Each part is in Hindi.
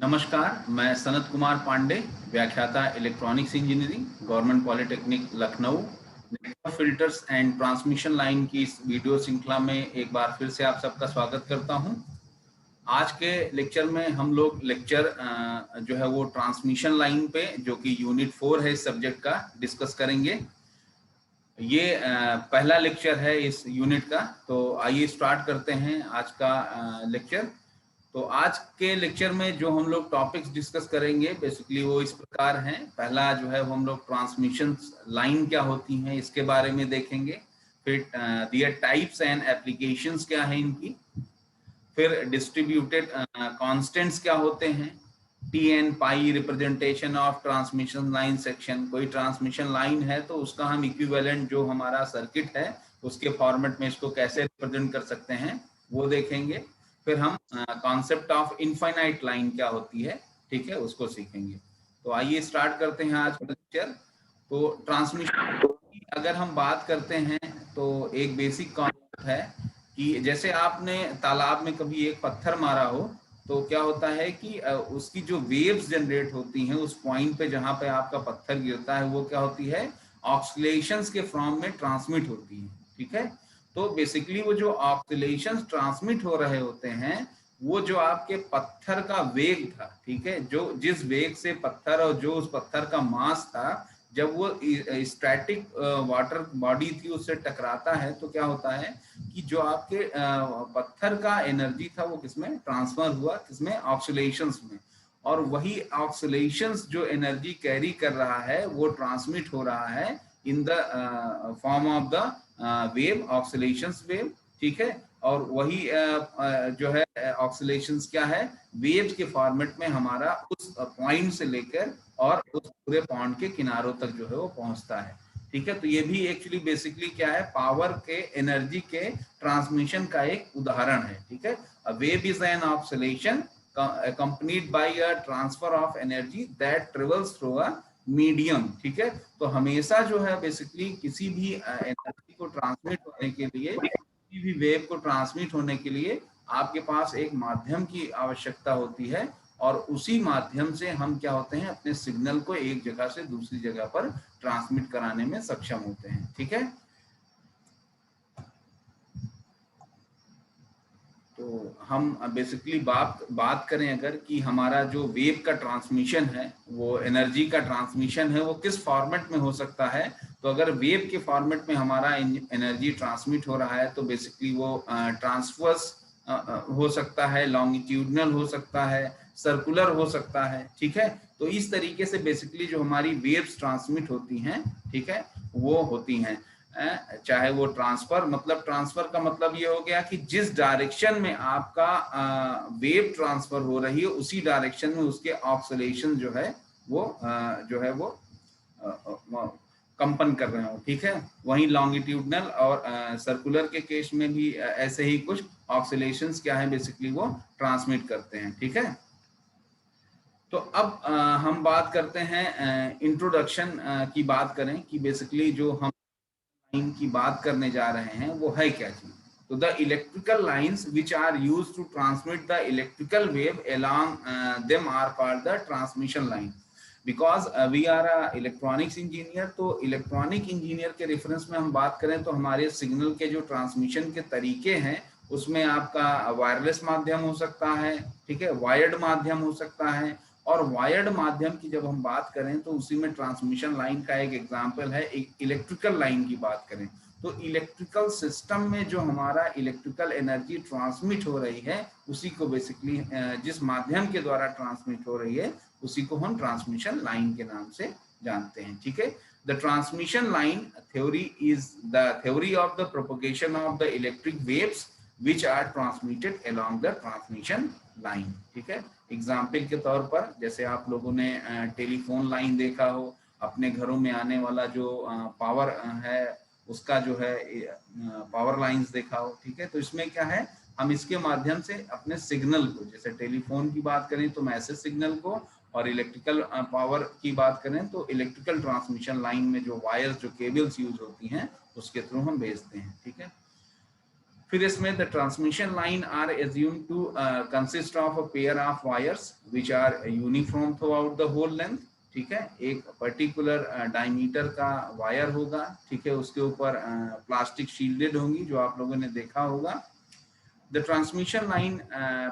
नमस्कार, मैं सनत कुमार पांडे, व्याख्याता electronics engineering, government polytechnic Lucknow. Network filters and transmission line की इस वीडियो श्रृंखला में एक बार फिर से आप सबका स्वागत करता हूं। आज के लेक्चर में हम लोग लेक्चर जो है वो ट्रांसमिशन लाइन पे, जो कि यूनिट 4 है इस सब्जेक्ट का, डिस्कस करेंगे। ये पहला लेक्चर है इस यूनिट का, तो आइए स्टार्ट करते हैं आज का लेक्चर। तो आज के लेक्चर में जो हम लोग टॉपिक्स डिस्कस करेंगे बेसिकली वो इस प्रकार हैं। पहला जो है वो हम लोग ट्रांसमिशन लाइन क्या होती हैं इसके बारे में देखेंगे। फिर दियर टाइप्स एंड एप्लीकेशंस क्या है इनकी। फिर डिस्ट्रीब्यूटेड कांस्टेंट्स क्या होते हैं। T N pi representation of transmission line section. कोई ट्रांसमिशन लाइन है तो उसका हम इक्विवेलेंट जो हमारा सर्किट है उसके फॉर्मेट में इसको कैसे रिप्रेजेंट कर सकते हैं वो देखेंगे। फिर हम कॉन्सेप्ट ऑफ इनफाइनाइट लाइन क्या होती है, ठीक है, उसको सीखेंगे। तो आइए स्टार्ट करते हैं आज का लेक्चर। तो ट्रांसमिशन की अगर हम बात करते हैं तो एक बेसिक कॉन्सेप्ट है कि जैसे आपने तालाब में कभी एक पत्थर मारा हो तो क्या होता है कि उसकी जो वेव्स जनरेट होती हैं उस पॉइंट पे जहां पे आपका पत्थर गिरता है वो क्या होती है, ऑक्सीलेशंस के फॉर्म में ट्रांसमिट होती है, ठीक है। तो बेसिकली वो जो ऑक्सीलेशंस ट्रांसमिट हो रहे होते हैं वो जो आपके पत्थर का वेग था, ठीक है, जो जिस वेग से पत्थर और जो उस पत्थर का मास था, जब वो स्टैटिक वाटर बॉडी थी उससे टकराता है तो क्या होता है कि जो आपके पत्थर का एनर्जी था वो किसमें ट्रांसफर हुआ, किसमें, ऑक्सीलेशंस में। और वही ऑक्सीलेशंस जो एनर्जी कैरी कर रहा है वो ट्रांसमिट हो रहा है in the form of the wave, oscillations wave, ठीक है। और वही जो है ऑक्सीलेशंस क्या है, वेव्स के फॉर्मेट में हमारा उस पॉइंट से लेकर और उस पूरे पॉइंट के किनारों तक जो है वो पहुंचता है, ठीक है। तो ये भी एक्चुअली बेसिकली क्या है, पावर के, एनर्जी के ट्रांसमिशन का एक उदाहरण है, ठीक है। A wave is an oscillation accompanied by a transfer of energy that travels through a medium, ठीक है। तो हमेशा जो है बेसिकली किसी भी एनर्जी को ट्रांसमिट होने के लिए, किसी भी वेव को ट्रांसमिट होने के लिए आपके पास एक माध्यम की आवश्यकता होती है और उसी माध्यम से हम क्या होते हैं, अपने सिग्नल को एक जगह से दूसरी जगह पर ट्रांसमिट कराने में सक्षम होते हैं, ठीक है। तो हम बेसिकली बात करें अगर कि हमारा जो वेव का ट्रांसमिशन है, वो एनर्जी का ट्रांसमिशन है, वो किस फॉर्मेट में हो सकता है। तो अगर वेव के फॉर्मेट में हमारा एनर्जी ट्रांसमिट हो रहा है तो बेसिकली वो ट्रांसवर्स हो सकता है, लॉन्गिट्यूडनल हो सकता है, सर्कुलर हो सकता है, ठीक है। तो इस तरीके से बेसिकली जो हमारी वेव्स ट्रांसमिट होती हैं, ठीक है, वो होती हैं। चाहे वो ट्रांसफर, मतलब ट्रांसफर का मतलब ये हो गया कि जिस डायरेक्शन में आपका वेव ट्रांसफर हो रही है उसी डायरेक्शन में उसके ऑक्सीलेशन जो है वो कंपन कर रहे हो, ठीक है। वहीं लॉन्गिट्यूडनल और सर्कुलर के केस में भी ऐसे ही कुछ ऑक्सीलेशंस क्या है बेसिकली वो ट्रांसमिट करते हैं, ठीक है। तो अब हम बात करते हैं इंट्रोडक्शन की बात करें कि बेसिकली जो हम लाइन की बात करने जा रहे हैं वो है क्या चीज। तो the electrical lines which are used to transmit the electrical wave along them are called the transmission line. Because we are a electronics engineer, तो इलेक्ट्रॉनिक इंजीनियर के रेफरेंस में हम बात करें तो हमारे सिग्नल के जो ट्रांसमिशन के तरीके हैं उसमें आपका वायरलेस माध्यम हो सकता है, ठीक है, वायर्ड माध्यम हो सकता है। और वायर्ड माध्यम की जब हम बात करें तो उसी में ट्रांसमिशन लाइन का एक एग्जांपल है, एक इलेक्ट्रिकल लाइन की बात करें तो इलेक्ट्रिकल सिस्टम में जो हमारा इलेक्ट्रिकल एनर्जी ट्रांसमिट हो रही है उसी को बेसिकली जिस माध्यम के द्वारा ट्रांसमिट हो रही है उसी को हम ट्रांसमिशन लाइन के नाम से जानते हैं, ठीक है। The transmission line theory is the theory of the propagation of the electric waves which are transmitted along the transmission line, ठीक है। एग्जाम्पल के तौर पर जैसे आप लोगों ने टेलीफोन लाइन देखा हो, अपने घरों में आने वाला जो पावर है उसका जो है पावर लाइंस देखा हो, ठीक है। तो इसमें क्या है, हम इसके माध्यम से अपने सिग्नल को, जैसे टेलीफोन की बात करें तो मैसेज सिग्नल को, और इलेक्ट्रिकल पावर की बात करें तो इलेक्ट्रिकल ट्रांसमिशन लाइन में जो वायर्स, जो केबल्स यूज होती हैं उसके थ्रू हम भेजते हैं, ठीक है। फिर इसमें the transmission line are assumed to consist of a pair of wires which are uniform throughout the whole length. ठीक है, एक पर्टिकुलर डायमीटर का वायर होगा, ठीक है, उसके ऊपर प्लास्टिक शील्डेड होंगी जो आप लोगों ने देखा होगा। The transmission line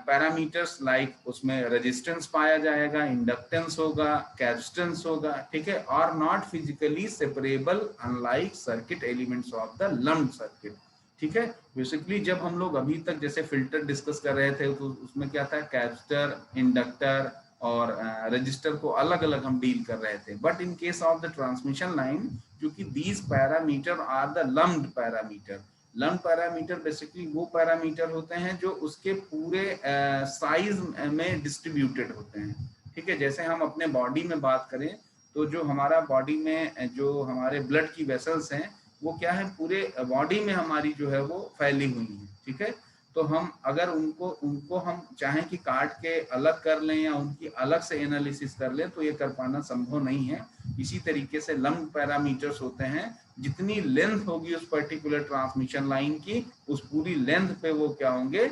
parameters like उसमें रेजिस्टेंस पाया जाएगा, इंडक्टेंस होगा, कैपेसिटेंस होगा, ठीक है, और not physically separable unlike circuit elements of the lumped circuit. ठीक है, बेसिकली जब हम लोग अभी तक जैसे फिल्टर डिस्कस कर रहे थे तो उसमें क्या था, कैपेसिटर, इंडक्टर और रजिस्टर को अलग अलग हम डील कर रहे थे। But in case of the transmission line, क्योंकि these parameter are the lumped parameter. Lumped parameter basically वो पैरामीटर होते हैं जो उसके पूरे साइज में डिस्ट्रीब्यूटेड होते हैं। ठीक है, जैसे हम अपने बॉडी में बात करें तो जो हमारा बॉडी में जो हमारे ब्लड की वेसल्स हैं वो क्या है, पूरे बॉडी में हमारी जो है वो फैली हुई है। ठीक है, तो हम अगर उनको हम चाहें कि काट के अलग कर लें या उनकी अलग से एनालिसिस कर लें तो ये कर पाना संभव नहीं है। इसी तरीके से लम्प्ड पैरामीटर्स होते हैं, जितनी लेंथ होगी उस पर्टिकुलर ट्रांसमिशन लाइन की, उस पूरी लेंथ पे वो क्या होंगे,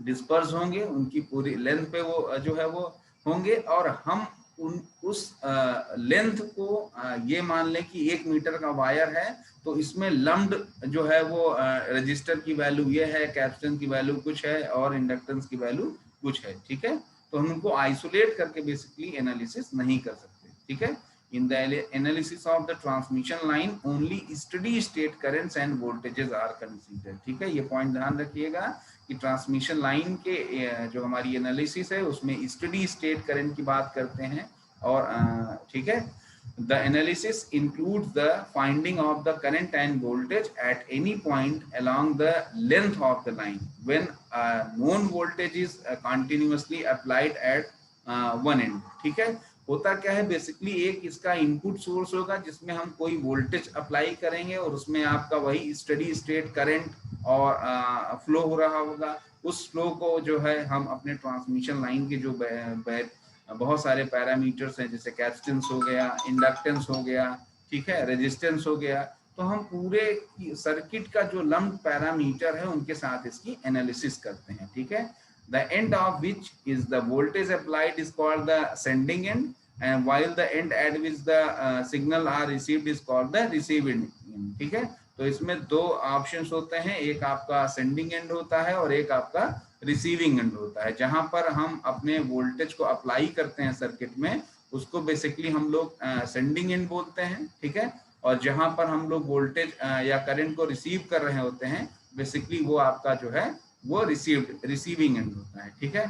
डिस्पर्स होंगे, उनकी पूरी लेंथ पे वो जो है वो होंगे। और हम उस लेंथ को ये मान लें कि 1 मीटर का वायर है तो इसमें लम्प्ड जो है वो रजिस्टर की वैल्यू ये है, कैपेसिटेंस की वैल्यू कुछ है और इंडक्टेंस की वैल्यू कुछ है। ठीक है, तो हम उनको आइसोलेट करके बेसिकली एनालिसिस नहीं कर सकते। ठीक है, in the analysis of the transmission line only steady state currents and voltages are considered। ठीक है, ये पॉइंट ध्यान रखिएगा कि ट्रांसमिशन लाइन के जो हमारी एनालिसिस है उसमें स्टडी स्टेट करंट की बात करते हैं। और ठीक है, the analysis includes the finding of the current and voltage at any point along the length of the line when known voltage is continuously applied at one end। ठीक है, होता क्या है, बेसिकली एक इसका इनपुट सोर्स होगा जिसमें हम कोई वोल्टेज अप्लाई करेंगे और उसमें आपका वही स्टडी स्टेट करंट और फ्लो हो रहा होगा। उस फ्लो को जो है हम अपने ट्रांसमिशन लाइन के जो बहुत सारे पैरामीटर्स हैं, जैसे कैपेसिटेंस हो गया, इंडक्टेंस हो गया, ठीक है, रेजिस्टेंस हो गया, तो हम पूरे सर्किट का जो लम्प्ड पैरामीटर है उनके साथ इसकी एनालिसिस करते हैं। ठीक है, the end of which is the voltage applied is called the sending end, and while the end at which the signal are received is called the receiving end। ठीक है, तो इसमें दो ऑप्शंस होते हैं, एक आपका सेंडिंग एंड होता है और एक आपका रिसीविंग एंड होता है। जहां पर हम अपने वोल्टेज को अप्लाई करते हैं सर्किट में उसको बेसिकली हम लोग सेंडिंग एंड बोलते हैं। ठीक है, और जहां पर हम लोग वोल्टेज या करंट को रिसीव कर रहे होते हैं बेसिकली वो आपका जो है वो रिसीविंग एंड होता है। ठीक है,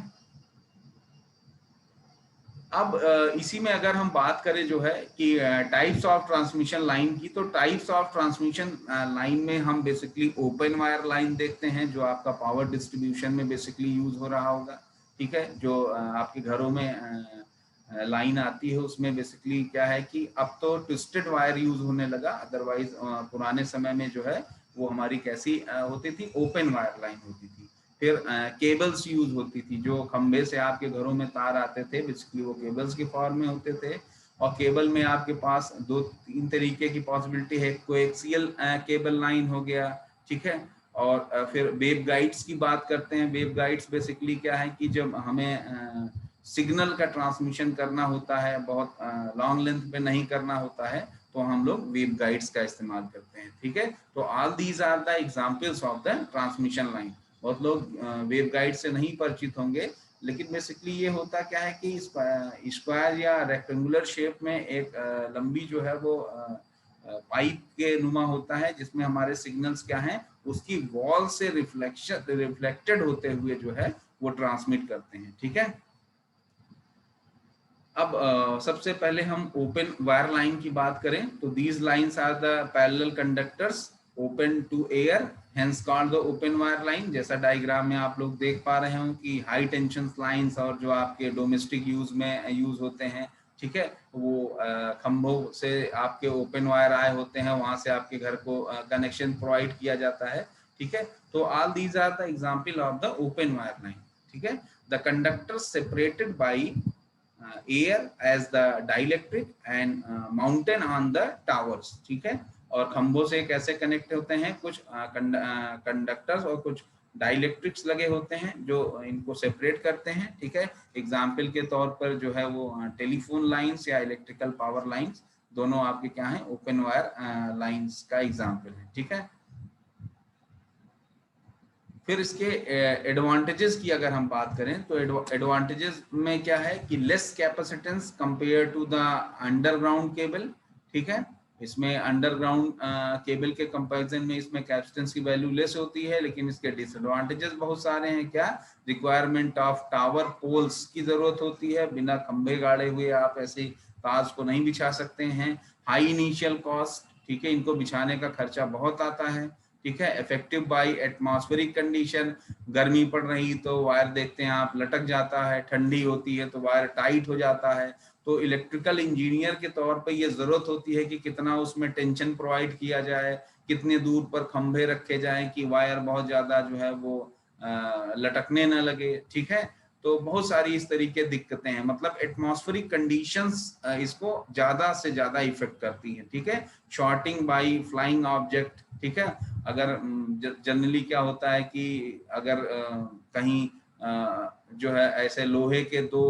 अब इसी में अगर हम बात करें जो है कि टाइप्स ऑफ ट्रांसमिशन लाइन की, तो टाइप्स ऑफ ट्रांसमिशन लाइन में हम बेसिकली ओपन वायर लाइन देखते हैं जो आपका पावर डिस्ट्रीब्यूशन में बेसिकली यूज हो रहा होगा। ठीक है, जो आपके घरों में लाइन आती है उसमें बेसिकली क्या है कि अब तो ट्विस्टेड वायर यूज होने लगा, अदरवाइज पुराने समय में जो है वो हमारी कैसी होती थी, ओपन वायर लाइन होती थी। फिर केबल्स यूज होती थी, जो खंबे से आपके घरों में तार आते थे बेसिकली वो केबल्स के फॉर्म में होते थे। और केबल में आपके पास 2-3 तरीके की पॉसिबिलिटी है, कोएक्सियल केबल लाइन हो गया, ठीक है, और फिर वेव गाइड्स की बात करते हैं। वेव गाइड्स बेसिकली क्या है कि जब हमें सिग्नल का ट्रांसमिशन करना होता है, बहुत लॉन्ग लेंथ पे नहीं करना होता है, तो हम लोग वेव गाइड्स का इस्तेमाल करते हैं। ठीक है, तो all these are the examples of the transmission line. बहुत लोग वेव गाइड से नहीं परिचित होंगे, लेकिन बेसिकली ये होता क्या है कि स्क्वायर या रेक्टेंगुलर शेप में एक लंबी जो है वो पाइप के नुमा होता है जिसमें हमारे सिग्नल्स क्या हैं उसकी वॉल से रिफ्लेक्टेड होते हुए जो है वो ट्रांसमिट करते हैं। ठीक है, अब सबसे पहले हम ओपन वायर लाइन की बात करें तो these lines are the parallel conductors open to air, hence called the open wire line. जैसा डायग्राम में आप लोग देख पा रहे हो कि हाई टेंशन लाइंस और जो आपके डोमेस्टिक यूज में यूज होते हैं, ठीक है, वो खंभों से आपके ओपन वायर आए होते हैं, वहां से आपके घर को कनेक्शन प्रोवाइड किया जाता है। ठीक है, तो all these are the example of the open wire line. ठीक है, the conductors separated by air as the dielectric and mountain on the towers। ठीक है, और खंभों से कैसे कनेक्ट होते हैं, कुछ कंडक्टर्स और कुछ डाइलेक्ट्रिक्स लगे होते हैं जो इनको सेपरेट करते हैं, ठीक है। एग्जाम्पल के तौर पर जो है वो टेलीफोन लाइंस या इलेक्ट्रिकल पावर लाइंस, दोनों आपके क्या हैं, ओपन वायर लाइंस का एग्जाम्पल है, ठीक है। फिर इसके एडवांटेजेस की अगर हम बात करें तो एडवांटेजेस में क्या है कि less capacitance compare to the underground cable, ठीक है। इसमें अंडरग्राउंड केबल के कंपैरिजन में इसमें कैपेसिटेंस की वैल्यू लेस होती है, लेकिन इसके डिसएडवांटेजेस बहुत सारे हैं। क्या, रिक्वायरमेंट ऑफ टावर पोल्स की जरूरत होती है, बिना खंभे गाड़े हुए आप ऐसे तार्स को नहीं बिछा सकते हैं। हाई इनिशियल कॉस्ट, ठीक है, इनको बिछाने का खर्चा बहुत आता है, ठीक है। इफेक्टिव बाय एटमॉस्फेरिक कंडीशन, गर्मी पड़ रही तो वायर देखते हैं आप लटक जाता है, ठंडी होती है तो वायर टाइट हो जाता है। तो इलेक्ट्रिकल इंजीनियर के तौर पे ये जरूरत होती है कि कितना उसमें टेंशन प्रोवाइड किया जाए, कितने दूर पर खंभे रखे जाएं कि वायर बहुत ज्यादा जो है वो लटकने न लगे, ठीक है। तो बहुत सारी इस तरीके दिक्कतें हैं, मतलब एटमॉस्फेरिक कंडीशंस इसको ज्यादा से ज्यादा इफेक्ट करती है, ठीक है। शॉर्टिंग बाय फ्लाइंग ऑब्जेक्ट, ठीक है। अगर जनरली क्या होता है कि अगर कहीं जो है ऐसे लोहे के दो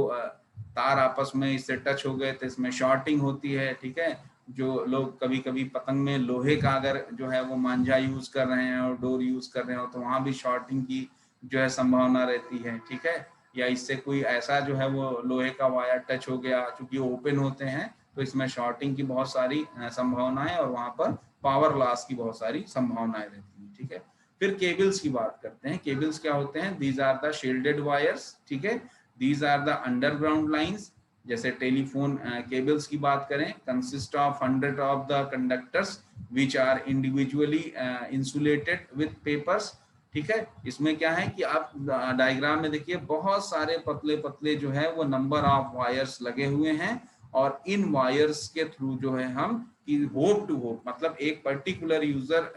तार आपस में इससे टच हो गए तो इसमें शॉर्टिंग होती है, ठीक है। जो लोग कभी कभी पतंग में लोहे का अगर जो है वो मांझा यूज कर रहे हैं और डोर यूज कर रहे हो तो वहां भी शॉर्टिंग की जो है संभावना रहती है, ठीक है। या इससे कोई ऐसा जो है वो लोहे का वायर टच हो गया, चूंकि ओपन होते हैं तो इसमें शॉर्टिंग की बहुत सारी संभावनाएं और वहां पर पावर लॉस की बहुत सारी संभावनाएं रहती हैं, ठीक है। फिर केबल्स की बात करते हैं। केबल्स क्या होते हैं, these are the shielded wires, ठीक है। These are the underground lines. जैसे टेलीफोन केबल्स की बात करें, consist of 100 of the conductors which are individually insulated with papers, ठीक है। इसमें क्या है कि आप डायग्राम में देखिए बहुत सारे पतले पतले जो है वो नंबर ऑफ वायर्स लगे हुए हैं, और इन वायर्स के थ्रू जो है हम कि होप टू होप, मतलब एक पर्टिकुलर यूजर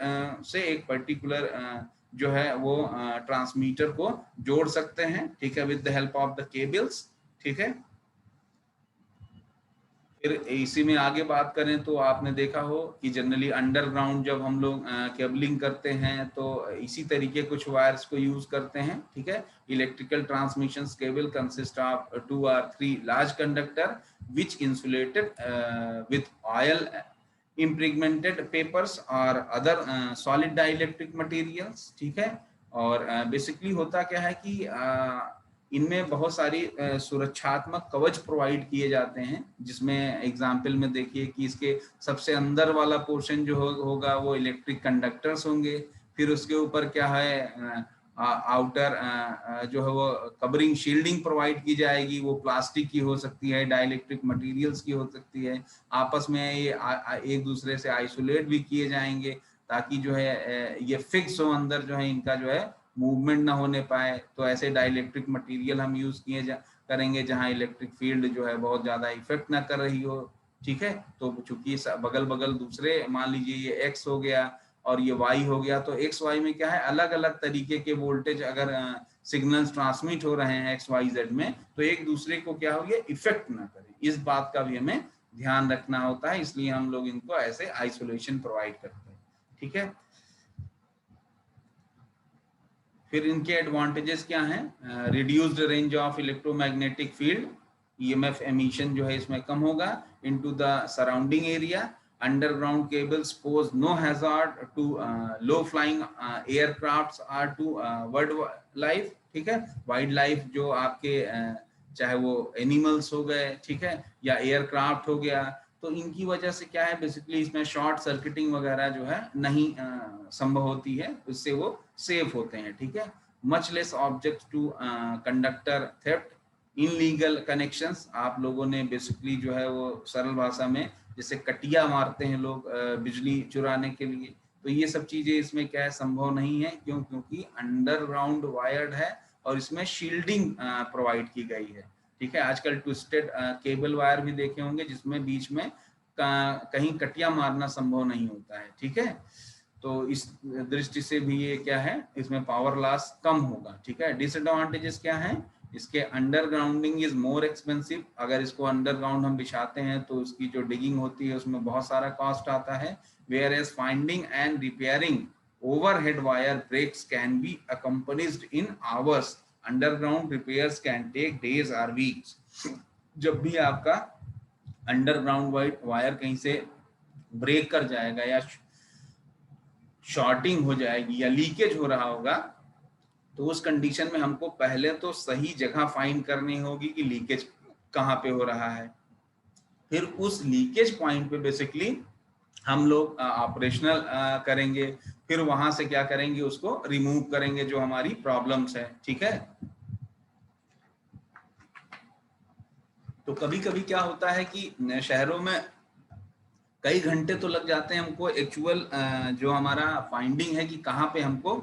से एक पर्टिकुलर जो है वो ट्रांसमीटर को जोड़ सकते हैं, ठीक है, with the help of the cables, ठीक है। फिर इसी में आगे बात करें तो आपने देखा हो कि जनरली अंडरग्राउंड जब हम लोग केबलिंग करते हैं तो इसी तरीके कुछ वायर्स को यूज करते हैं, ठीक है। Electrical transmission cable consist of 2 or 3 large conductor which insulated with oil impregnated papers or other solid dielectric materials, ठीक है। और बेसिकली होता क्या है कि इनमें बहुत सारी सुरक्षात्मक कवच प्रोवाइड किए जाते हैं, जिसमें एग्जाम्पल में देखिए कि इसके सबसे अंदर वाला पोर्शन जो होगा वो इलेक्ट्रिक कंडक्टर्स होंगे। फिर उसके ऊपर क्या है, आउटर जो है वो कवरिंग शील्डिंग प्रोवाइड की जाएगी, वो प्लास्टिक की हो सकती है, डाइलेक्ट्रिक मटेरियल्स की हो सकती है। आपस में ये एक दूसरे से आइसोलेट भी किए जाएंगे ताकि जो है ये फिक्स हो अंदर, जो है इनका जो है मूवमेंट ना होने पाए। तो ऐसे डाइलेक्ट्रिक मटेरियल हम यूज करेंगे जहां इलेक्ट्रिक फील्ड जो है बहुत ज्यादा इफेक्ट ना कर रही हो, ठीक है। तो चूंकि बगल बगल दूसरे, मान लीजिए ये एक्स हो गया और ये वाई हो गया, तो एक्स वाई में क्या है, अलग अलग तरीके के वोल्टेज अगर सिग्नल्स ट्रांसमिट हो रहे हैं एक्स वाई जेड में, तो एक दूसरे को क्या हो गया, इफेक्ट ना करें, इस बात का भी हमें ध्यान रखना होता है। इसलिए हम लोग इनको ऐसे आइसोलेशन प्रोवाइड करते हैं, ठीक है। फिर इनके एडवांटेजेस क्या हैं, reduced range of electromagnetic field, EMF emission जो है इसमें कम होगा into the surrounding area. Underground cables pose no hazard to low flying aircrafts or to world life, ठीक है। वाइल्ड लाइफ जो आपके चाहे वो एनिमल्स हो गए, ठीक है, या एयरक्राफ्ट हो गया, तो इनकी वजह से क्या है, बेसिकली इसमें शॉर्ट सर्किटिंग वगैरह जो है नहीं संभव होती है, उससे वो सेफ होते हैं, ठीक है। Much less object to conductor theft, illegal connections, आप लोगों ने बेसिकली जो है वो सरल भाषा में जैसे कटिया मारते हैं लोग बिजली चुराने के लिए, तो ये सब चीजें इसमें क्या है, संभव नहीं है। क्यों? क्योंकि अंडरग्राउंड वायर्ड है और इसमें शील्डिंग प्रोवाइड की गई है, ठीक है। आजकल ट्विस्टेड केबल वायर भी देखे होंगे जिसमें बीच में कहीं कटिया मारना संभव नहीं होता है, ठीक है। तो इस दृष्टि से भी ये क्या है, इसमें पावर लॉस कम होगा, ठीक है। डिसएडवांटेजेस क्या है, इसके अंडरग्राउंडिंग इज मोर एक्सपेंसिव, अगर इसको अंडरग्राउंड हम बिछाते हैं तो उसकी जो डिगिंग होती है उसमें बहुत सारा कॉस्ट आता है। whereas finding and repairing overhead wire breaks can be accomplished in hours. Underground repairs can take days or weeks. जब भी आपका अंडरग्राउंड वायर कहीं से ब्रेक कर जाएगा या शॉर्टिंग हो जाएगी या लीकेज हो रहा होगा, तो उस कंडीशन में हमको पहले तो सही जगह फाइंड करनी होगी कि लीकेज कहाँ पे हो रहा है। फिर उस लीकेज पॉइंट पे बेसिकली हम लोग ऑपरेशनल करेंगे, फिर वहां से क्या करेंगे, उसको रिमूव करेंगे जो हमारी प्रॉब्लम्स है। ठीक है, तो कभी कभी क्या होता है कि शहरों में कई घंटे तो लग जाते हैं हमको एक्चुअल जो हमारा फाइंडिंग है कि कहाँ पे हमको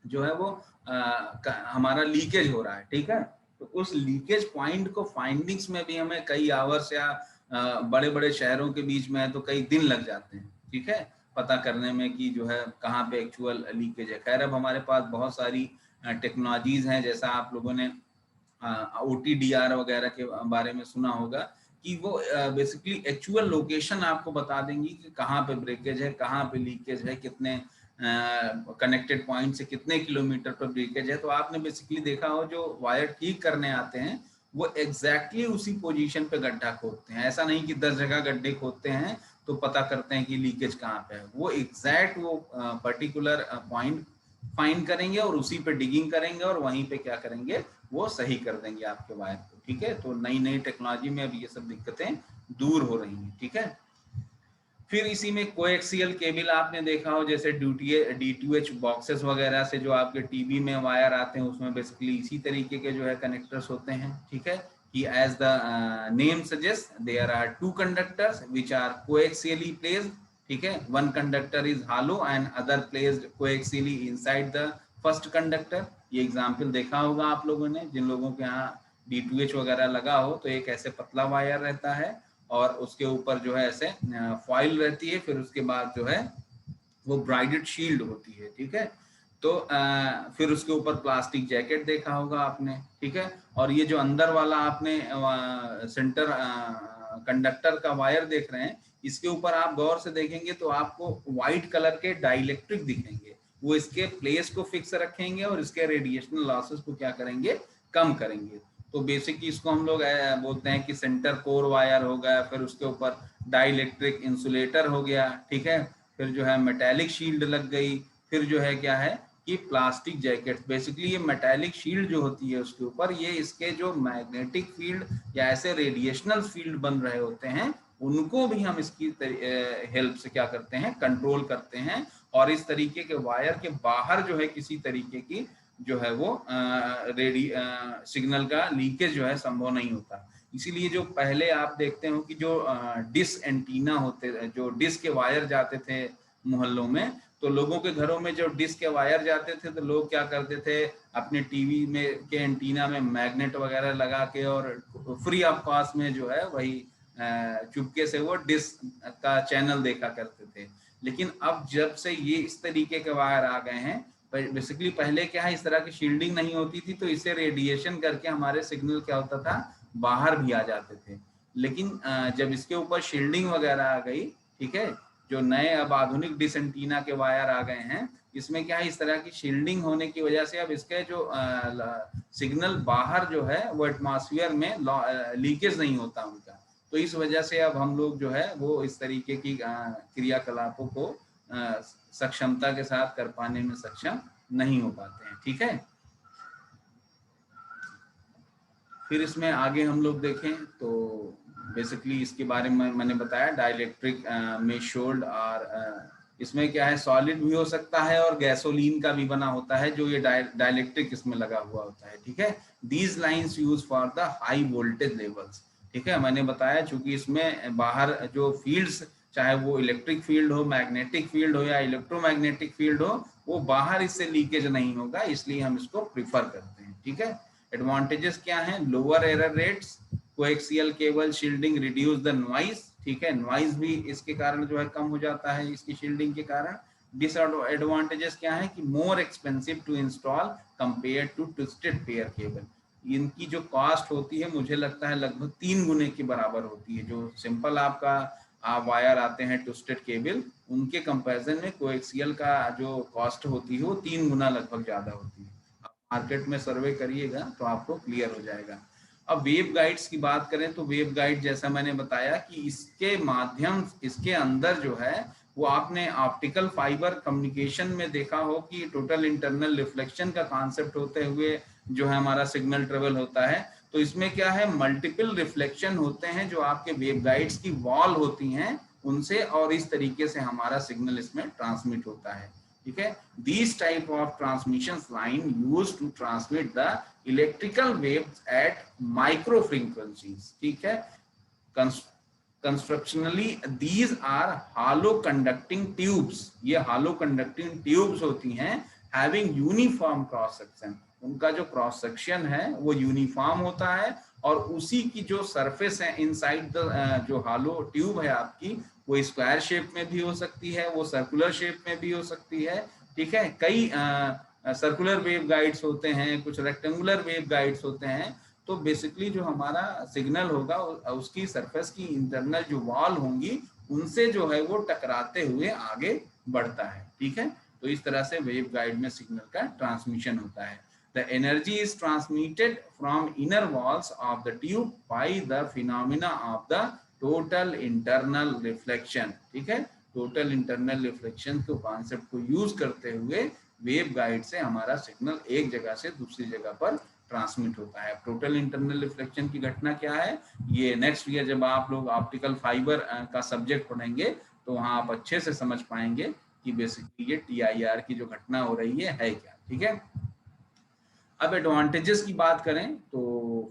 जो है वो हमारा लीकेज हो रहा है। ठीक है, तो उस लीकेज पॉइंट को फाइंडिंग्स में भी हमें कई आवर्स या बड़े बड़े शहरों के बीच में है तो कई दिन लग जाते हैं। ठीक है, पता करने में कि जो है कहाँ पे एक्चुअल लीकेज है। खैर अब हमारे पास बहुत सारी टेक्नोलॉजीज हैं, जैसा आप लोगों ने OTDR वगैरह के बारे में सुना होगा कि वो बेसिकली एक्चुअल लोकेशन आपको बता देंगी कि कहाँ पे ब्रेकेज है, कहाँ पे लीकेज है, कितने कनेक्टेड पॉइंट से कितने किलोमीटर पर ब्रेकेज है। तो आपने बेसिकली देखा हो जो वायर ठीक करने आते हैं वो एग्जैक्टली उसी पोजीशन पे गड्ढा खोदते हैं। ऐसा नहीं कि 10 जगह गड्ढे खोदते हैं तो पता करते हैं कि लीकेज कहाँ पे है। वो एग्जैक्ट वो पर्टिकुलर पॉइंट फाइंड करेंगे और उसी पे डिगिंग करेंगे और वहीं पे क्या करेंगे, वो सही कर देंगे आपके वायर को। ठीक है, तो नई नई टेक्नोलॉजी में अब ये सब दिक्कतें दूर हो रही हैं। ठीक है, फिर इसी में कोएक्सियल केबल आपने देखा हो, जैसे DTH बॉक्सेस वगैरह से जो आपके टीवी में वायर आते हैं उसमें बेसिकली इसी तरीके के जो है कनेक्टर्स होते हैं। ठीक है, कि as the name suggest there are 2 conductors which are coaxially placed. ठीक है, one conductor is hollow and other placed coaxially inside the first conductor। ये एग्जाम्पल देखा होगा आप लोगों ने, जिन लोगों के यहाँ DTH वगैरह लगा हो तो एक ऐसे पतला वायर रहता है और उसके ऊपर जो है ऐसे फॉइल रहती है, फिर उसके बाद जो है वो ब्राइडेड शील्ड होती है। ठीक है, तो फिर उसके ऊपर प्लास्टिक जैकेट देखा होगा आपने। ठीक है, और ये जो अंदर वाला आपने सेंटर कंडक्टर का वायर देख रहे हैं, इसके ऊपर आप गौर से देखेंगे तो आपको व्हाइट कलर के डाइलेक्ट्रिक दिखेंगे। वो इसके प्लेस को फिक्स रखेंगे और इसके रेडिएशनल लॉसेस को क्या करेंगे, कम करेंगे। तो बेसिकली इसको हम लोग बोलते हैं कि सेंटर कोर वायर हो गया, फिर उसके ऊपर डाइलेक्ट्रिक इंसुलेटर हो गया। ठीक है, फिर जो है मेटालिक शील्ड लग गई, फिर जो है क्या है कि प्लास्टिक जैकेट। बेसिकली ये मेटालिक शील्ड जो होती है उसके ऊपर ये इसके जो मैग्नेटिक फील्ड या ऐसे रेडिएशनल फील्ड बन रहे होते हैं उनको भी हम इसकी हेल्प से क्या करते हैं, कंट्रोल करते हैं। और इस तरीके के वायर के बाहर जो है किसी तरीके की जो है वो सिग्नल का लीकेज जो है संभव नहीं होता। इसीलिए जो पहले आप देखते हो कि जो डिश एंटीना होते, जो डिश के वायर जाते थे मोहल्लों में, तो लोगों के घरों में जो डिश के वायर जाते थे तो लोग क्या करते थे, अपने टीवी में के एंटीना में मैग्नेट वगैरह लगा के और फ्री ऑफ कॉस्ट में जो है वही चुपके से वो डिश का चैनल देखा करते थे। लेकिन अब जब से ये इस तरीके के वायर आ गए हैं, बेसिकली पहले क्या है, इस तरह की शील्डिंग नहीं होती थी तो इससे रेडिएशन करके हमारे सिग्नल क्या होता था, बाहर भी आ जाते थे। लेकिन जब इसके ऊपर शील्डिंग वगैरह आ गई, ठीक है, जो नए अब आधुनिक डिश एंटीना के वायर आ गए हैं, इसमें क्या है, इस तरह की शील्डिंग होने की वजह से अब इसके जो सिग्नल बाहर जो है वो एटमॉस्फेयर में लीकेज नहीं होता उनका। तो इस वजह से अब हम लोग जो है वो इस तरीके की क्रियाकलापों को सक्षमता के साथ कर पाने में सक्षम नहीं हो पाते हैं। ठीक है, फिर इसमें आगे हम लोग देखें तो बेसिकली इसके बारे में मैंने बताया डाइलेक्ट्रिक में शोल्ड, और इसमें क्या है, सॉलिड भी हो सकता है और गैसोलीन का भी बना होता है जो ये डाइलेक्ट्रिक इसमें लगा हुआ होता है। ठीक है, these lines use for the high voltage levels. ठीक है, मैंने बताया चूंकि इसमें बाहर जो फील्ड्स, चाहे वो इलेक्ट्रिक फील्ड हो, मैग्नेटिक फील्ड हो या इलेक्ट्रोमैग्नेटिक फील्ड हो, वो बाहर इससे लीकेज नहीं होगा, इसलिए हम इसको प्रिफर करते हैं। ठीक है, एडवांटेजेस क्या हैं, lower error rates, coaxial cable shielding reduce the noise. ठीक है, नॉइज भी इसके कारण जो है कम हो जाता है इसकी शील्डिंग के कारण। डिसएडवांटेजेस क्या है कि more expensive to install compare to twisted pair cable. इनकी जो कॉस्ट होती है मुझे लगता है लगभग 3 गुने के बराबर होती है। जो सिंपल आपका वायर आते हैं ट्विस्टेड केबल, उनके कंपैरिजन में कोएक्सियल का जो कॉस्ट होती है वो 3 गुना लगभग ज्यादा होती है। आप मार्केट में सर्वे करिएगा तो आपको क्लियर हो जाएगा। अब वेव गाइड्स की बात करें तो वेव गाइड जैसा मैंने बताया कि इसके माध्यम, इसके अंदर जो है वो आपने ऑप्टिकल फाइबर कम्युनिकेशन में देखा हो कि टोटल इंटरनल रिफ्लेक्शन का कॉन्सेप्ट होते हुए जो है हमारा सिग्नल ट्रेवल होता है। तो इसमें क्या है, मल्टीपल रिफ्लेक्शन होते हैं जो आपके वेव गाइड्स की वॉल होती हैं उनसे, और इस तरीके से हमारा सिग्नल इसमें ट्रांसमिट होता है। ठीक है, these type of transmission line used to transmit the electrical waves at micro frequencies। ठीक है, constructionally these are hollow conducting tubes, ये hollow conducting tubes होती हैं having uniform cross section, उनका जो क्रॉस सेक्शन है वो यूनिफॉर्म होता है, और उसी की जो सरफेस है इनसाइड द जो हॉलो ट्यूब है आपकी, वो स्क्वायर शेप में भी हो सकती है, वो सर्कुलर शेप में भी हो सकती है। ठीक है, कई सर्कुलर वेव गाइड्स होते हैं, कुछ रेक्टेंगुलर वेव गाइड्स होते हैं। तो बेसिकली जो हमारा सिग्नल होगा उसकी सरफेस की इंटरनल जो वॉल होंगी उनसे जो है वो टकराते हुए आगे बढ़ता है। ठीक है, तो इस तरह से वेव गाइड में सिग्नल का ट्रांसमिशन होता है। The energy is transmitted from inner walls of the tube by the phenomena of the total internal reflection। ठीक है, टोटल इंटरनल रिफ्लेक्शन को कॉन्सेप्ट को यूज करते हुए वेव गाइड से हमारा सिग्नल एक जगह से दूसरी जगह पर ट्रांसमिट होता है। टोटल इंटरनल रिफ्लेक्शन की घटना क्या है, ये नेक्स्ट ईयर जब आप लोग ऑप्टिकल फाइबर का सब्जेक्ट पढ़ेंगे तो वहां आप अच्छे से समझ पाएंगे कि बेसिकली ये TIR की जो घटना हो रही है क्या। ठीक है, अब एडवांटेजेस की बात करें तो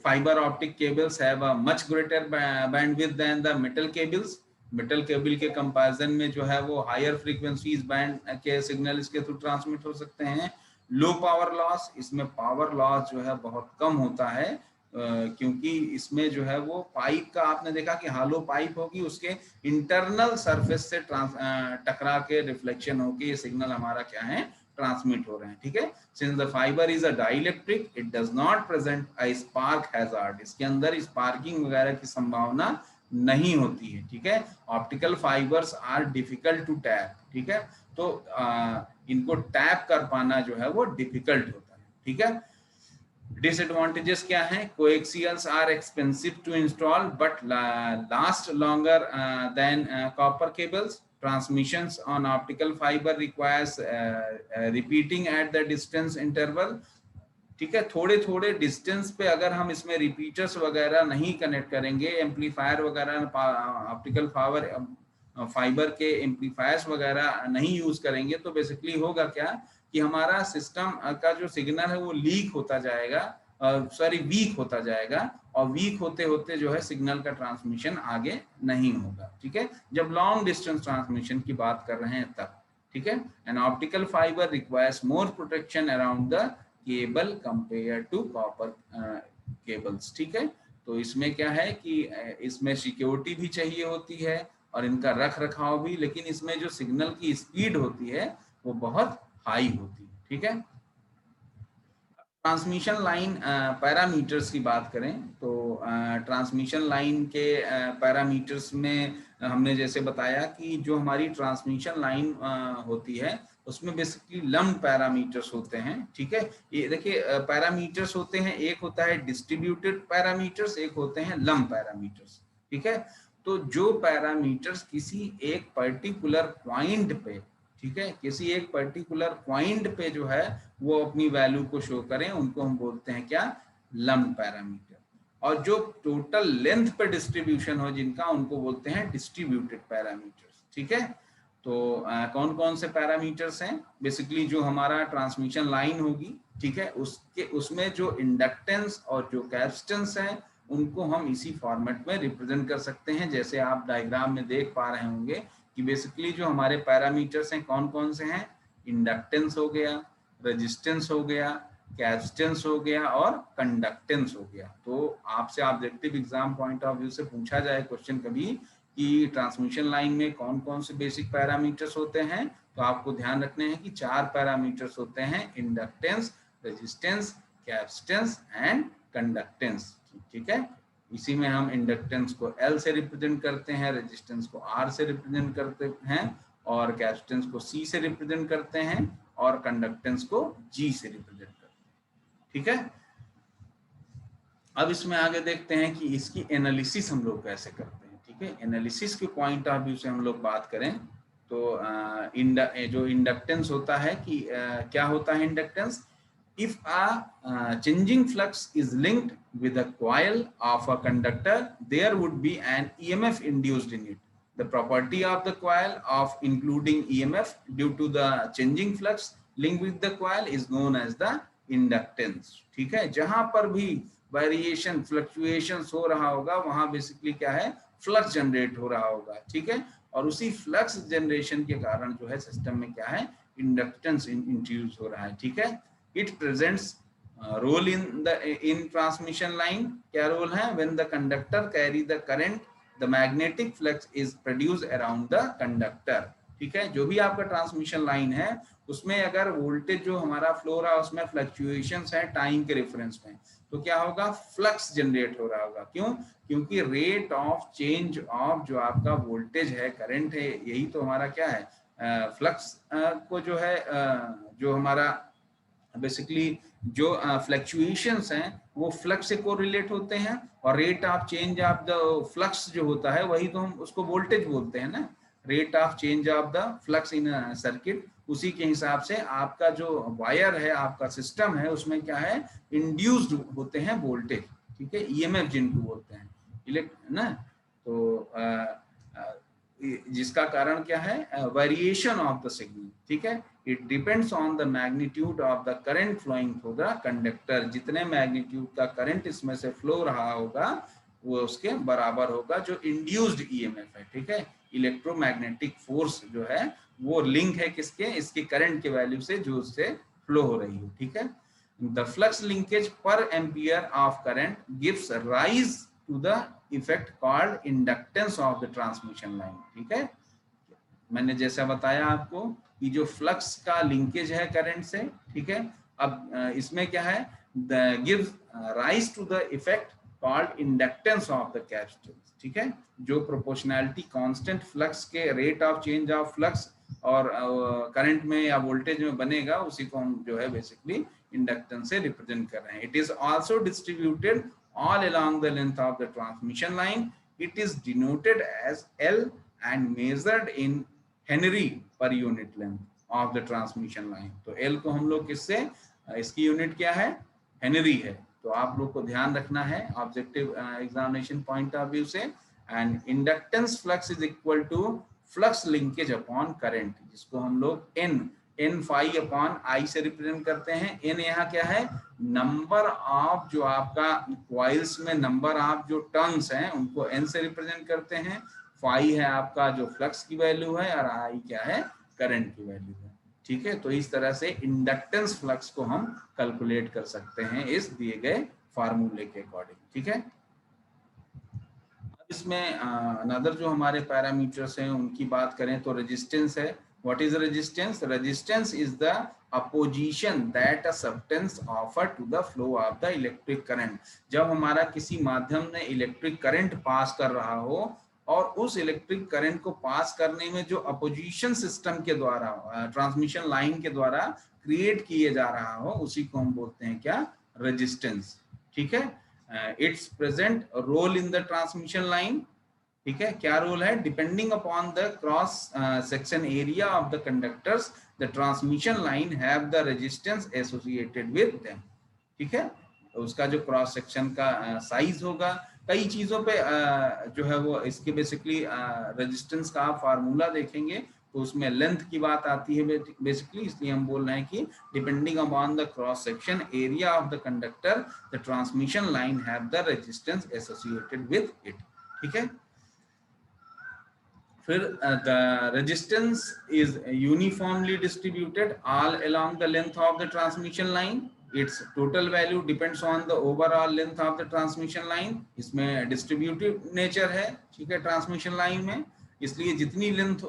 fibre optic cables have a much greater bandwidth than the metal cables. Metal cable के कंपैरिजन में जो है वो हायर फ्रीक्वेंसीज बैंड के सिग्नल इसके थ्रू ट्रांसमिट हो सकते हैं। लो पावर लॉस, इसमें पावर लॉस जो है बहुत कम होता है, क्योंकि इसमें जो है वो पाइप का आपने देखा कि हालो पाइप होगी, उसके इंटरनल सरफेस से टकरा के रिफ्लेक्शन होके ये सिग्नल हमारा क्या है ट्रांसमिट हो रहे हैं। ठीक है, since the fiber is a dielectric it does not present a spark hazard, इसके अंदर स्पार्किंग वगैरह की संभावना नहीं होती है। ठीक है, optical fibres are difficult to tap. ठीक है, तो इनको टैप कर पाना जो है वो डिफिकल्ट होता है। ठीक है, डिसएडवांटेजेस क्या है, coaxials are expensive to install but last longer than copper cables. Transmissions on optical fiber requires repeating at the distance interval। ठीक है, थोड़े थोड़े डिस्टेंस पे अगर हम इसमें रिपीटर्स वगैरह नहीं कनेक्ट करेंगे, एम्पलीफायर वगैरह ऑप्टिकल फाइबर के एम्पलीफायर्स वगैरह नहीं यूज करेंगे तो बेसिकली होगा क्या कि हमारा सिस्टम का जो सिग्नल है वो लीक होता जाएगा, वीक होता जाएगा, और वीक होते होते जो है सिग्नल का ट्रांसमिशन आगे नहीं होगा। ठीक है, जब लॉन्ग डिस्टेंस ट्रांसमिशन की बात कर रहे हैं तब। ठीक है, an optical fibre requires more protection around the cable compare to copper cables. ठीक है, तो इसमें क्या है कि इसमें सिक्योरिटी भी चाहिए होती है और इनका रख रखाव भी, लेकिन इसमें जो सिग्नल की स्पीड होती है वो बहुत हाई होती है। ठीक है, ट्रांसमिशन लाइन पैरामीटर्स की बात करें तो ट्रांसमिशन लाइन के पैरामीटर्स में हमने जैसे बताया कि जो हमारी ट्रांसमिशन लाइन होती है उसमें बेसिकली लम्प्ड पैरामीटर्स होते हैं। ठीक है, ये देखिए पैरामीटर्स होते हैं, एक होता है डिस्ट्रीब्यूटेड पैरामीटर्स, एक होते हैं लम्प्ड पैरामीटर्स। ठीक है, तो जो पैरामीटर्स किसी एक पर्टिकुलर पॉइंट पे, ठीक है, किसी एक पर्टिकुलर पॉइंट पे जो है वो अपनी वैल्यू को शो करें, उनको हम बोलते हैं क्या, लम्प्ड पैरामीटर। और जो टोटल लेंथ पे डिस्ट्रीब्यूशन हो जिनका, उनको बोलते हैं डिस्ट्रीब्यूटेड पैरामीटर्स। ठीक है, तो कौन कौन से पैरामीटर्स हैं, बेसिकली जो हमारा ट्रांसमिशन लाइन होगी, ठीक है, उसमें जो इंडक्टेंस और जो कैपेसिटेंस है उनको हम इसी फॉर्मेट में रिप्रेजेंट कर सकते हैं, जैसे आप डायग्राम में देख पा रहे होंगे कि बेसिकली जो हमारे पैरामीटर्स हैं कौन कौन से हैं, इंडक्टेंस हो गया, रेजिस्टेंस हो गया, कैपेसिटेंस हो गया और कंडक्टेंस हो गया। तो आपसे objective exam point of view से पूछा जाए क्वेश्चन कभी कि ट्रांसमिशन लाइन में कौन कौन से बेसिक पैरामीटर्स होते हैं, तो आपको ध्यान रखने हैं कि 4 पैरामीटर्स होते हैं, inductance, resistance, capacitance and conductance. ठीक है, इसी में हम इंडक्टेंस को L से रिप्रेजेंट करते हैं, रेजिस्टेंस को R से रिप्रेजेंट करते हैं और कैपेसिटेंस को C से रिप्रेजेंट करते हैं और कंडक्टेंस को G से रिप्रेजेंट करते हैं। ठीक है, अब इसमें आगे देखते हैं कि इसकी एनालिसिस हम लोग कैसे करते हैं। ठीक है, एनालिसिस के पॉइंट ऑफ व्यू से हम लोग बात करें तो जो इंडक्टेंस होता है कि क्या होता है inductance, if a changing flux is linked with a coil of a conductor, there would be an EMF induced in it. The property of the coil of including EMF due to the changing flux linked with the coil is known as the inductance. ठीक है, जहां पर भी वेरिएशन फ्लक्चुएशंस हो रहा होगा वहां बेसिकली क्या है, फ्लक्स जनरेट हो रहा होगा। ठीक है, और उसी फ्लक्स जनरेशन के कारण जो है सिस्टम में क्या है, इंडक्टेंस इंट्रोड्यूस हो रहा है। ठीक है, it presents role in transmission line। क्या रोल है, when the conductor carry the current, the magnetic flux is produced around the conductor। ठीक है, जो भी आपका ट्रांसमिशन लाइन है उसमें अगर वोल्टेज जो हमारा फ्लो रहा है उसमें फ्लक्चुएशंस है टाइम के रेफरेंस में, तो क्या होगा, फ्लक्स जनरेट हो रहा होगा। क्यों, क्योंकि रेट ऑफ चेंज ऑफ जो आपका वोल्टेज है, करंट है, यही तो हमारा क्या है, फ्लक्स को जो है जो हमारा बेसिकली जो फ्लक्चुएशंस हैं वो फ्लक्स से कोरिलेट होते हैं और rate of change of the flux जो होता है वही तो हम उसको वोल्टेज बोलते हैं ना, rate of change of the flux in circuit. उसी के हिसाब से आपका जो वायर है, आपका सिस्टम है, उसमें क्या है, इंड्यूस्ड होते हैं वोल्टेज। ठीक है, ईएमएफ जिनको बोलते हैं ना, तो जिसका कारण क्या है, वेरिएशन ऑफ द सिग्नल। ठीक है, it depends on the magnitude of the current flowing through the conductor. जितने मैग्नीट्यूड का करंट इसमें से फ्लो रहा होगा वो उसके बराबर होगा जो इंड्यूस्ड ईएमएफ है। ठीक है, इलेक्ट्रोमैग्नेटिक फोर्स जो है वो लिंक है किसके, इसके करंट के वैल्यू से जो उससे फ्लो हो रही है। ठीक है, the flux linkage per ampere of current gives rise to the effect called inductance of the transmission line. ठीक है, मैंने जैसा बताया आपको कि जो फ्लक्स का लिंकेज है करंट से, ठीक है, अब इसमें क्या है, the gives rise to the effect called inductance of the capacitance. ठीक है, जो प्रोपोर्शनैलिटी कांस्टेंट फ्लक्स के rate of change of flux और करंट में या वोल्टेज में बनेगा उसी को हम जो है बेसिकली इंडक्टेंस से रिप्रेजेंट कर रहे हैं। It is also distributed all along the length of the transmission line. It is denoted as L and measured in Henry per unit length of the transmission line. तो L को हम लोग किससे, इसकी यूनिट क्या है, हेनरी है। तो आप लोग को ध्यान रखना है objective examination point of view से। And inductance flux is equal to flux linkage upon current, जिसको हम लोग n फाई अपॉन आई से रिप्रेजेंट करते हैं। n यहाँ क्या है, नंबर ऑफ जो आपका कॉइल्स में नंबर ऑफ जो टर्न्स हैं उनको n से रिप्रेजेंट करते हैं। फाई है आपका जो फ्लक्स की वैल्यू है और आई क्या है, करंट की वैल्यू है। ठीक है, तो इस तरह से इंडक्टेंस फ्लक्स को हम कैलकुलेट कर सकते हैं इस दिए गए फार्मूले के अकॉर्डिंग। ठीक है, इसमें अनदर जो हमारे पैरामीटर्स हैं उनकी बात करें तो रेजिस्टेंस है। What is resistance? Resistance is the opposition that a substance offer to the flow of the electric current। जब हमारा किसी माध्यम में इलेक्ट्रिक करंट पास कर रहा हो और उस इलेक्ट्रिक करंट को पास करने में जो अपोजिशन सिस्टम के द्वारा ट्रांसमिशन लाइन के द्वारा क्रिएट किए जा रहा हो उसी को हम बोलते हैं क्या, रेजिस्टेंस। ठीक है, it's present role in the transmission line. ठीक है, क्या रोल है, depending upon the cross section area of the conductors the transmission line have the resistance associated with them. ठीक है, तो उसका जो क्रॉस सेक्शन का साइज होगा, कई चीजों पे जो है वो इसके बेसिकली रेजिस्टेंस का आप फार्मूला देखेंगे तो उसमें लेंथ की बात आती है बेसिकली, इसलिए हम बोल रहे हैं कि depending upon the cross section area of the conductor the transmission line have the resistance associated with it. ठीक है, फिर the resistance is uniformly distributed all along the length of the transmission line. Its total value depends on the overall length of the transmission line। इसमें distributive nature है। ठीक है, ट्रांसमिशन लाइन में, इसलिए जितनी लेंथ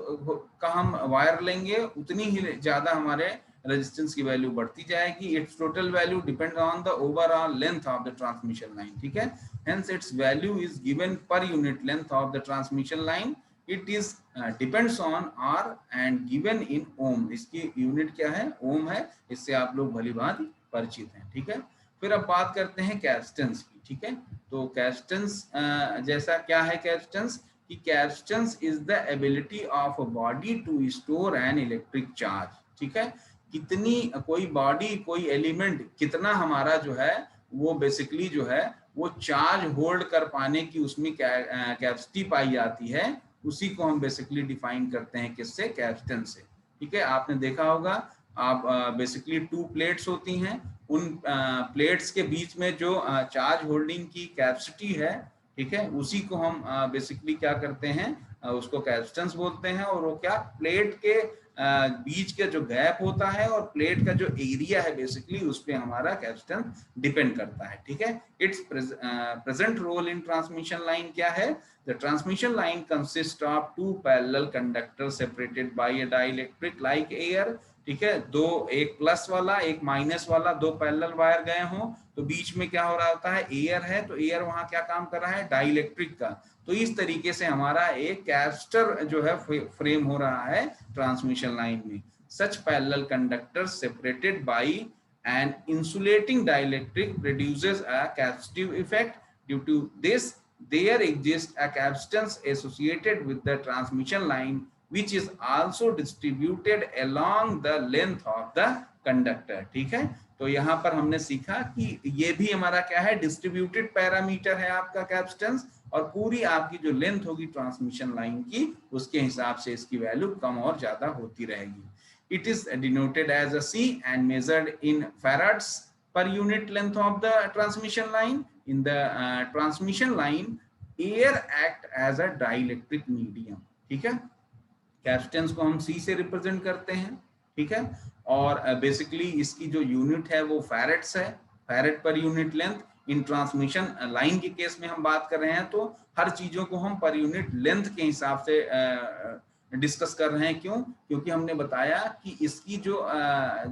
का हम वायर लेंगे उतनी ही ज्यादा हमारे रेजिस्टेंस की वैल्यू बढ़ती जाएगी। Its total value depend on the overall length of the transmission line, ठीक है। Hence its value is given per unit length of the transmission line. It is depends on R and given in ohm. इसकी यूनिट क्या है? ओम है। इससे आप लोग भली भांति परिचित हैं, ठीक है। फिर अब बात करते हैं कैपेसिटेंस की, ठीक है। तो कैपेसिटेंस जैसा क्या है कैपेसिटेंस कि capacitance is the ability of a body to store an electric charge, ठीक है। कितनी कोई बॉडी, कोई एलिमेंट कितना हमारा जो है वो बेसिकली जो है वो चार्ज होल्ड कर पाने की उसमें कैपेसिटी पाई जाती है, उसी को हम बेसिकली डिफाइन करते हैं किससे? कैपेसिटेंस से, ठीक है। आपने देखा होगा आप बेसिकली 2 प्लेट्स होती हैं, उन प्लेट्स के बीच में जो चार्ज होल्डिंग की कैपेसिटी है, ठीक है, उसी को हम बेसिकली क्या करते हैं, उसको कैपेसिटेंस बोलते हैं। और वो क्या, प्लेट के बीच के जो गैप होता है और प्लेट का जो एरिया है बेसिकली उस पे हमारा कैपेसिटेंस डिपेंड करता है, ठीक है। It's present role in transmission line क्या है? The transmission line consist of 2 parallel conductor separated by a dielectric like air, ठीक है। दो, एक प्लस वाला एक माइनस वाला, 2 पैरेलल वायर गए हों तो बीच में क्या हो रहा होता है? एयर है, तो एयर वहां क्या काम कर रहा है? डाइलेक्ट्रिक का। तो इस तरीके से हमारा एक कैपेसिटर जो है फ्रेम हो रहा है ट्रांसमिशन लाइन में। Such parallel conductors separated by an insulating dielectric produces a capacitive effect. Due to this there exists a capacitance associated with the transmission line which is also distributed along the length of the conductor, ठीक है। तो यहाँ पर हमने सीखा कि ये भी हमारा क्या है? डिस्ट्रीब्यूटेड पैरामीटर है आपका कैपेसिटेंस, और पूरी आपकी जो लेंथ होगी ट्रांसमिशन लाइन की उसके हिसाब से इसकी वैल्यू कम और ज्यादा होती रहेगी। It is denoted as a C and measured in farads per unit length of the transmission line. In the transmission line, air act as a dielectric medium, ठीक है। कैपेसिटेंस को हम C से रिप्रेजेंट करते हैं, ठीक है। और बेसिकली इसकी जो यूनिट है वो फैरेड्स है, फैरेड पर यूनिट लेंथ। इन ट्रांसमिशन लाइन के केस में हम बात कर रहे हैं तो हर चीजों को हम पर यूनिट लेंथ के हिसाब से डिस्कस कर रहे हैं। क्यों? क्योंकि हमने बताया कि इसकी जो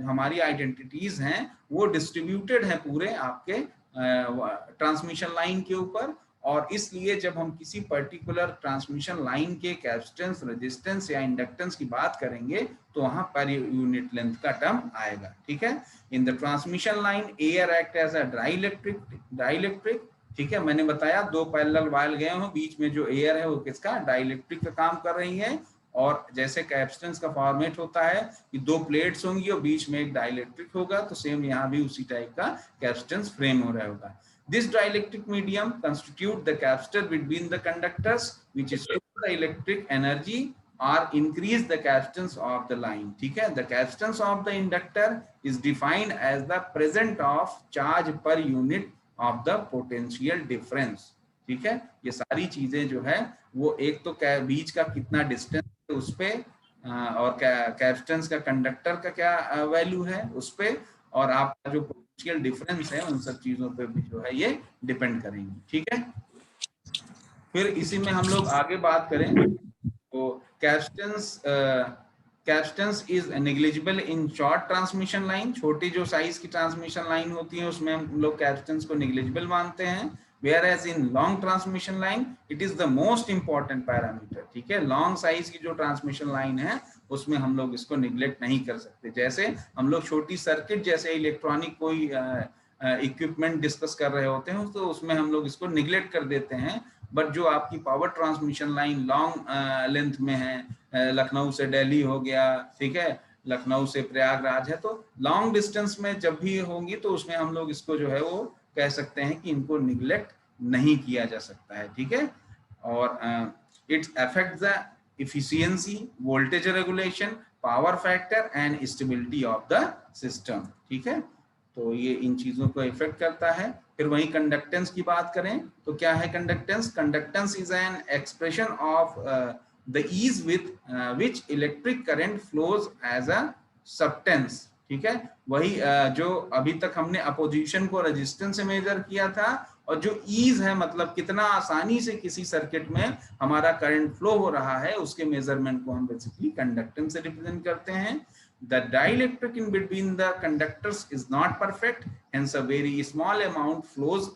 हमारी आइडेंटिटीज हैं वो डिस्ट्रीब्यूटेड है पूरे आपके ट्रांसमिशन लाइन के ऊपर, और इसलिए जब हम किसी पर्टिकुलर ट्रांसमिशन लाइन के कैपेसिटेंस, रेजिस्टेंस या इंडक्टेंस की बात करेंगे तो वहां पर यूनिट लेंथ का टर्म आएगा, ठीक है। In the transmission line air act as a dielectric, ठीक है। मैंने बताया 2 पैरेलल वायर गए हो, बीच में जो एयर है वो किसका? डाइलेक्ट्रिक का काम कर रही है। और जैसे कैपेसिटेंस का फॉर्मेट होता है कि 2 प्लेट्स होंगी और बीच में एक डाइलेक्ट्रिक होगा, तो सेम यहाँ भी उसी टाइप का कैपेसिटेंस फ्रेम हो रहा होगा। This dielectric medium constitute the capacitor between the conductors, which is the electric energy or increase the capacitance of the line, ठीक है। The capacitance of the inductor is defined as the present of charge per unit of the potential difference, ठीक है। ये सारी चीजें जो है वो एक तो बीच का कितना डिस्टेंस है उस पे, और कैपेसिटेंस का कंडक्टर का क्या वैल्यू है उस पे, और आपका जो पोटेंशियल डिफरेंस है उन सब चीजों पे भी जो है ये डिपेंड करेंगे, ठीक है। फिर इसी में हम लोग आगे बात करें तो capacitance is negligible in short transmission line. छोटी जो साइज की ट्रांसमिशन लाइन होती है उसमें हम लोग कैपेसिटेंस को नेग्लिजिबल मानते हैं। whereas in long transmission line it is the most important parameter, ठीक है। लॉन्ग साइज की जो ट्रांसमिशन लाइन है उसमें हम लोग इसको निगलेक्ट नहीं कर सकते। जैसे हम लोग छोटी सर्किट जैसे इलेक्ट्रॉनिक कोई इक्विपमेंट डिस्कस कर रहे होते हैं तो उसमें हम लोग इसको निगलेक्ट कर देते हैं, बट जो आपकी power transmission line long length में है, लखनऊ से दिल्ली हो गया, ठीक है, लखनऊ से प्रयागराज है, तो लॉन्ग डिस्टेंस में जब भी होंगी तो उसमें हम लोग इसको जो है वो कह सकते हैं कि इनको निगलेक्ट नहीं किया जा सकता है, ठीक है। और it affects the efficiency, voltage regulation, power factor and stability of the system, ठीक है। तो ये इन चीजों को इफेक्ट करता है। फिर वही कंडक्टेंस की बात करें तो क्या है conductance? Conductance is an expression of the ease with which electric current flows as a substance, ठीक है। वही जो अभी तक हमने अपोजिशन को रेजिस्टेंस से मेजर किया था, और जो ईज है मतलब कितना आसानी से किसी सर्किट में हमारा करंट फ्लो हो रहा है उसके मेजरमेंट को हम बेसिकली कंडक्टेंस से रिप्रेजेंट करते हैं। The dielectric in between the conductors is not perfect, hence a very small amount flows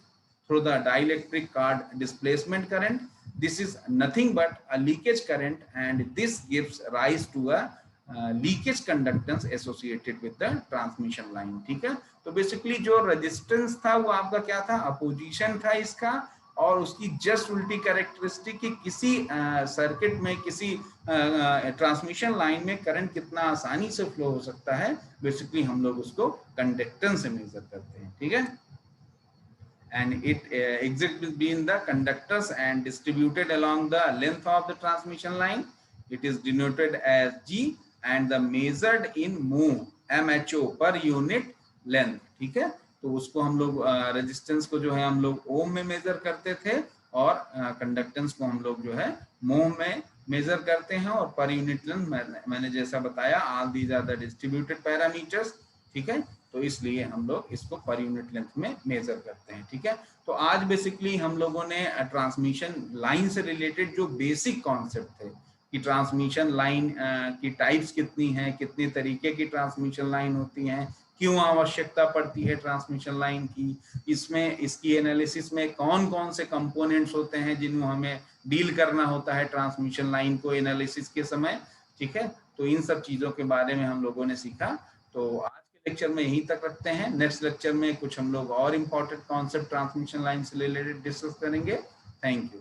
through the dielectric called displacement current. This is nothing but a leakage current, and this gives rise to a leakage conductance associated with the transmission line. ठीक है, तो बेसिकली जो रेजिस्टेंस था वो आपका क्या था, अपोजिशन था इसका, और उसकी जस्ट उल्टी कैरेक्टरिस्टिक कि किसी सर्किट में, किसी ट्रांसमिशन लाइन में करंट कितना आसानी से फ्लो हो सकता है, बेसिकली हम लोग उसको कंडक्टेंस से मेजर करते हैं। ठीक है, and it exists between the conductors and distributed along the length of the transmission line. It is denoted as G and the measured in mho per unit length। ठीक है, तो उसको हम लोग रेजिस्टेंस को जो है हम लोग ओम में मेजर करते थे, और कंडक्टेंस को हम लोग जो है मोह में मेजर करते हैं, और पर यूनिट लेंथ मैंने जैसा बताया all these are the distributed parameters. ठीक है, तो इसलिए हम लोग इसको पर यूनिट लेंथ में मेजर करते हैं। ठीक है, तो आज बेसिकली हम लोगों ने ट्रांसमिशन लाइन से रिलेटेड जो बेसिक कॉन्सेप्ट थे कि ट्रांसमिशन लाइन की टाइप्स कितनी हैं, कितने तरीके की ट्रांसमिशन लाइन होती हैं, क्यों आवश्यकता पड़ती है ट्रांसमिशन लाइन की, इसमें इसकी एनालिसिस में कौन कौन से कंपोनेंट्स होते हैं जिन्हें हमें डील करना होता है ट्रांसमिशन लाइन को एनालिसिस के समय। ठीक है, तो इन सब चीज़ों के बारे में हम लोगों ने सीखा। तो आज के लेक्चर में यहीं तक रखते हैं, नेक्स्ट लेक्चर में कुछ हम लोग और इम्पोर्टेंट कॉन्सेप्ट ट्रांसमिशन लाइन से रिलेटेड डिस्कस करेंगे। Thank you.